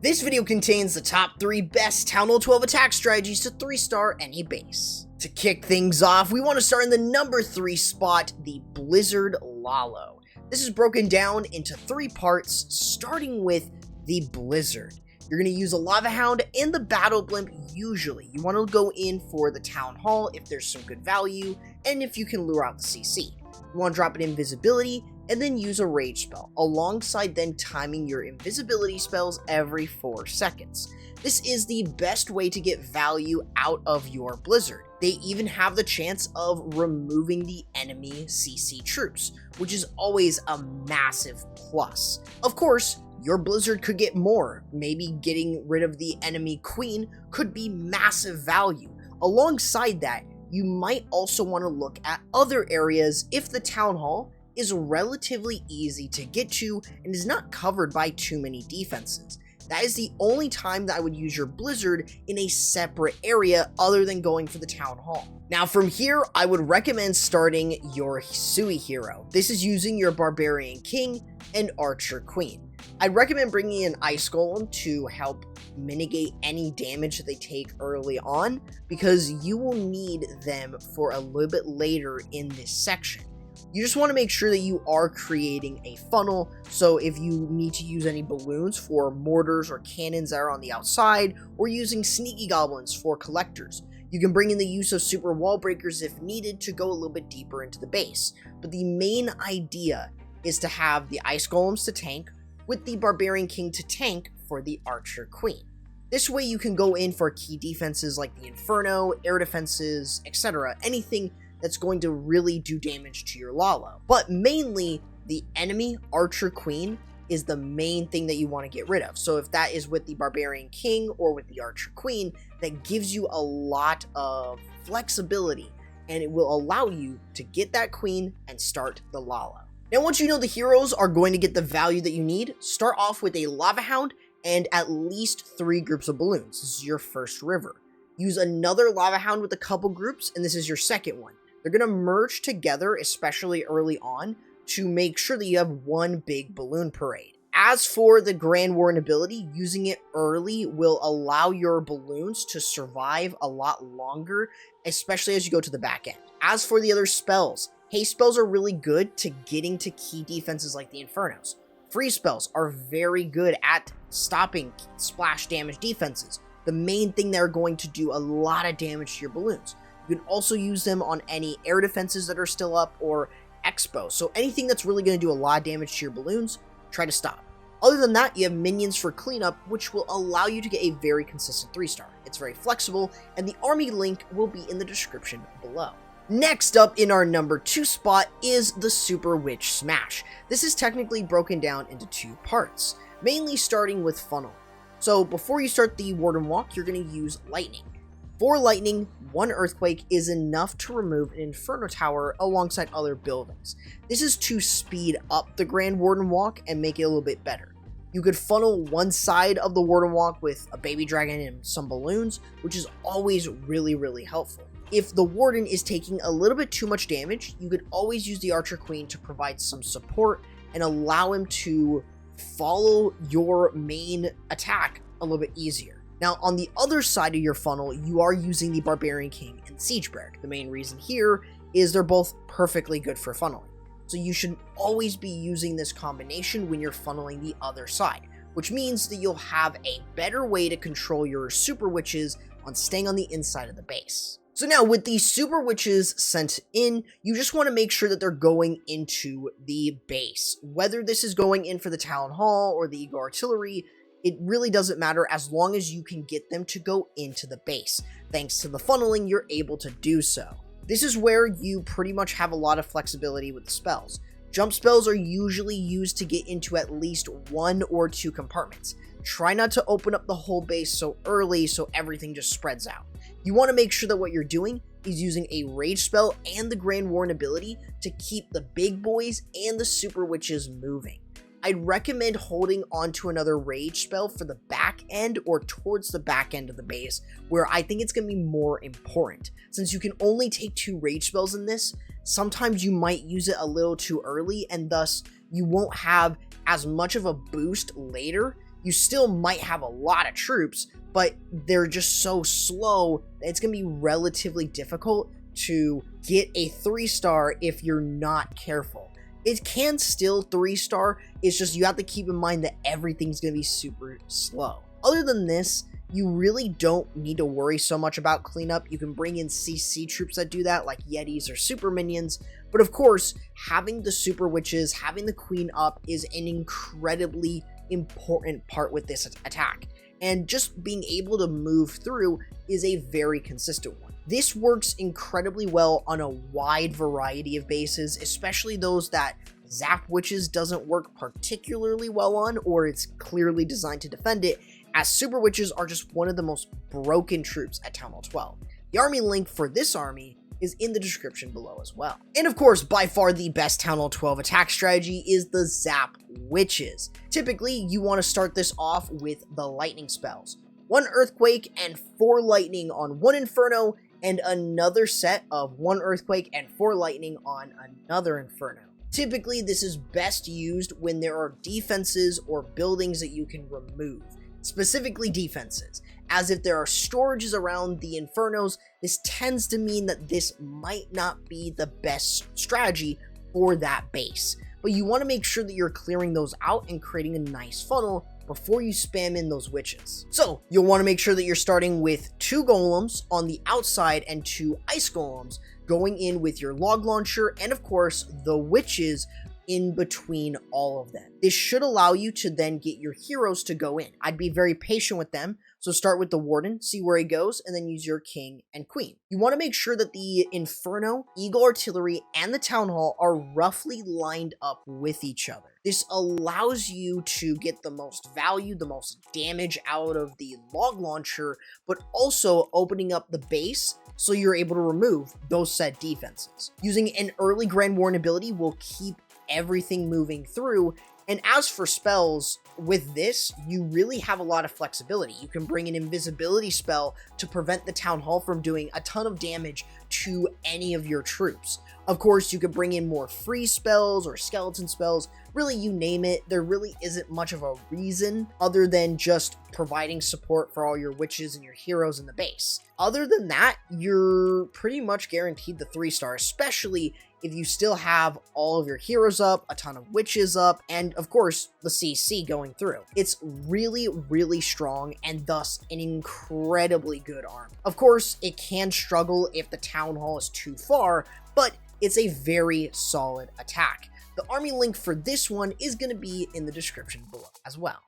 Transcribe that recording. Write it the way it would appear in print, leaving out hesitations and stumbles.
This video contains the top 3 best TH12 attack strategies to 3-star any base. To kick things off, we want to start in the number 3 spot, the Blizzard Lalo. This is broken down into 3 parts, starting with the Blizzard. You're going to use a Lava Hound and the Battle Blimp usually. You want to go in for the Town Hall if there's some good value, and if you can lure out the CC. You want to drop an invisibility, and then use a rage spell, alongside then timing your invisibility spells every 4 seconds. This is the best way to get value out of your Blizzard. They even have the chance of removing the enemy CC troops, which is always a massive plus. Of course, your Blizzard could get more. Maybe getting rid of the enemy queen could be massive value. Alongside that, you might also want to look at other areas if the Town Hall is relatively easy to get to and is not covered by too many defenses. That is the only time that I would use your Blizzard in a separate area other than going for the Town Hall. Now from here, I would recommend starting your Sui hero. This is using your Barbarian King and Archer Queen. I'd recommend bringing in Ice Golem to help mitigate any damage that they take early on, because you will need them for a little bit later in this section. You just want to make sure that you are creating a funnel, so if you need to use any balloons for mortars or cannons that are on the outside, or using sneaky goblins for collectors. You can bring in the use of super wall breakers if needed to go a little bit deeper into the base. But the main idea is to have the Ice Golems to tank, with the Barbarian King to tank for the Archer Queen. This way you can go in for key defenses like the Inferno, air defenses, etc. Anything that's going to really do damage to your Lalo. But mainly, the enemy Archer Queen is the main thing that you want to get rid of. So if that is with the Barbarian King or with the Archer Queen, that gives you a lot of flexibility, and it will allow you to get that queen and start the Lalo. Now once you know the heroes are going to get the value that you need, start off with a Lava Hound and at least 3 groups of balloons. This is your first river. Use another Lava Hound with a couple groups, and this is your second one. They're going to merge together, especially early on, to make sure that you have one big balloon parade. As for the Grand Warden ability, using it early will allow your balloons to survive a lot longer, especially as you go to the back end. As for the other spells, haste spells are really good to getting to key defenses like the Infernos. Freeze spells are very good at stopping splash damage defenses. The main thing they're going to do a lot of damage to your balloons. You can also use them on any air defenses that are still up or expo. So anything that's really going to do a lot of damage to your balloons, try to stop. Other than that, you have minions for cleanup, which will allow you to get a very consistent 3-star. It's very flexible, and the army link will be in the description below. Next up in our number 2 spot is the Super Witch Smash. This is technically broken down into 2 parts, mainly starting with funnel. So before you start the Warden Walk, you're going to use Lightning. For Lightning, 1 Earthquake is enough to remove an Inferno Tower alongside other buildings. This is to speed up the Grand Warden Walk and make it a little bit better. You could funnel one side of the Warden Walk with a baby dragon and some balloons, which is always really helpful. If the Warden is taking a little bit too much damage, you could always use the Archer Queen to provide some support and allow him to follow your main attack a little bit easier. Now, on the other side of your funnel, you are using the Barbarian King and Siege Barrack. The main reason here is they're both perfectly good for funneling. So you should always be using this combination when you're funneling the other side, which means that you'll have a better way to control your Super Witches on staying on the inside of the base. So now, with these Super Witches sent in, you just want to make sure that they're going into the base. Whether this is going in for the Town Hall or the Eagle Artillery, it really doesn't matter as long as you can get them to go into the base. Thanks to the funneling, you're able to do so. This is where you pretty much have a lot of flexibility with the spells. Jump spells are usually used to get into at least 1 or 2 compartments. Try not to open up the whole base so early so everything just spreads out. You want to make sure that what you're doing is using a Rage spell and the Grand Warden ability to keep the big boys and the Super Witches moving. I'd recommend holding onto another Rage spell for the back end or towards the back end of the base, where I think it's going to be more important. Since you can only take 2 Rage spells in this, sometimes you might use it a little too early, and thus you won't have as much of a boost later You still might have a lot of troops, but they're just so slow that it's going to be relatively difficult to get a 3-star if you're not careful. It can still 3-star, it's just you have to keep in mind that everything's going to be super slow. Other than this, you really don't need to worry so much about cleanup. You can bring in CC troops that do that, like Yetis or Super Minions. But of course, having the Super Witches, having the Queen up is an incredibly important part with this attack. And just being able to move through is a very consistent one. This works incredibly well on a wide variety of bases, especially those that ZapWitches doesn't work particularly well on, or it's clearly designed to defend it, as Super Witches are just one of the most broken troops at Town Hall 12. The army link for this army is in the description below as well. And of course, by far the best Town Hall 12 attack strategy is the ZapWitches. Typically, you want to start this off with the lightning spells. 1 Earthquake and 4 lightning on 1 Inferno, and another set of 1 Earthquake and 4 lightning on another Inferno. Typically, this is best used when there are defenses or buildings that you can remove. Specifically defenses, as if there are storages around the Infernos, this tends to mean that this might not be the best strategy for that base. But you want to make sure that you're clearing those out and creating a nice funnel before you spam in those witches. So you'll want to make sure that you're starting with 2 golems on the outside and 2 ice golems going in with your log launcher, and of course the witches in between all of them. This should allow you to then get your heroes to go in. I'd be very patient with them, so start with the Warden, see where he goes, and then use your King and Queen. You want to make sure that the Inferno, Eagle Artillery, and the Town Hall are roughly lined up with each other. This allows you to get the most value, the most damage out of the log launcher, but also opening up the base so you're able to remove those said defenses. Using an early Grand Warden ability will keep everything moving through. And as for spells, with this, you really have a lot of flexibility. You can bring an invisibility spell to prevent the Town Hall from doing a ton of damage to any of your troops. Of course, you could bring in more freeze spells or skeleton spells. Really, you name it, there really isn't much of a reason other than just providing support for all your witches and your heroes in the base. Other than that, you're pretty much guaranteed the 3-star, especially if you still have all of your heroes up, a ton of witches up, and of course, the CC going through. It's really, really strong and thus an incredibly good army. Of course, it can struggle if the Town Hall is too far, but it's a very solid attack. The army link for this one is going to be in the description below as well.